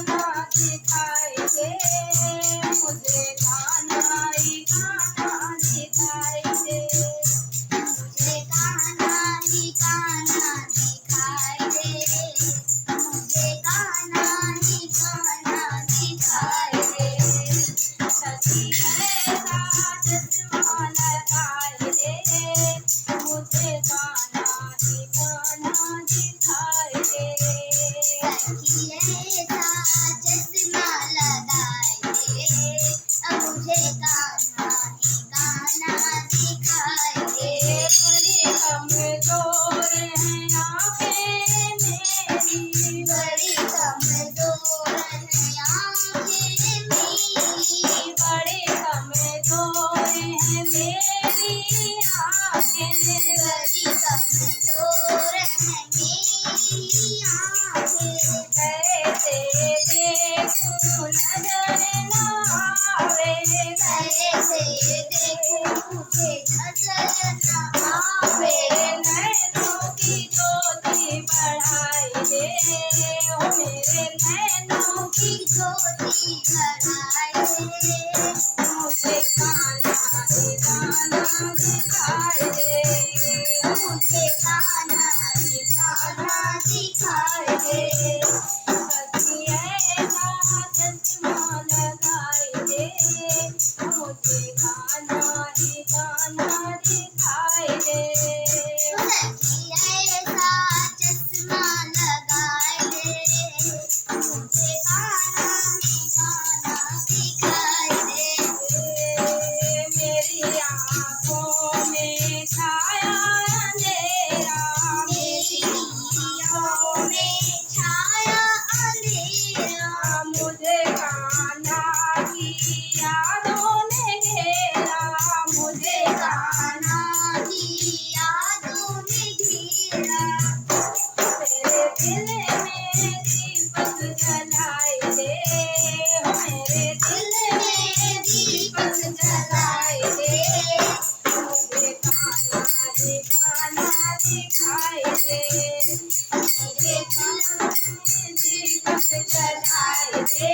कान्हा दिखाई दे, मुझे कान्हा ही कान्हा दिखाई दे, मुझे कान्हा ही कान्हा दिखाई दे, मुझे कान्हा ही कान्हा दिखाई दे। सखी ऐसा चश्मा लगाई दे, मुझे कान्हा ही कान्हा दिखाई दे। सखी ऐसा चश्मा लगाए दे, अब मुझे कान्हा ही कान्हा दिखाई दे। बड़ी कमजोर है आँखें मेरी, बड़ी कमजोर है आँखें मेरी, बड़ी कमजोर है मेरी आँखें, बड़ी कमजोर है मेरी आँखें। कैसे देखूं नजर न आवे, कैसे देखूं मुझे नजर न आवे। मेरे नैनों की ज्योति बढ़ाई दे, ओ मेरे नैनों की ज्योति बढ़ाए दे, मुझे कान्हा ही कान्हा दिखाई दे, मुझे कान्हा ही कान्हा दिखाई दे। सखी ऐसा चश्मा लगाई दे, मुझे कान्हा ही कान्हा दिखाई दे। सखी ऐसा चश्मा लगाए दे, मुझे कान्हा ही कान्हा दिखाई दे। मेरी आँखों में छाया अंधेरा, मेरी आँखों में छाया अंधेरा, मुझे कान्हा की यादों ने घेरा, मुझे कान्हा की यादों में घेरा। मेरे दिल में दीपक जलाए दे, मेरे दिल में दीपक जलाए दे, मुझे कान्हा ही कान्हा दिखाई दे, मुझे कान्हा में दीपक जलाए दे।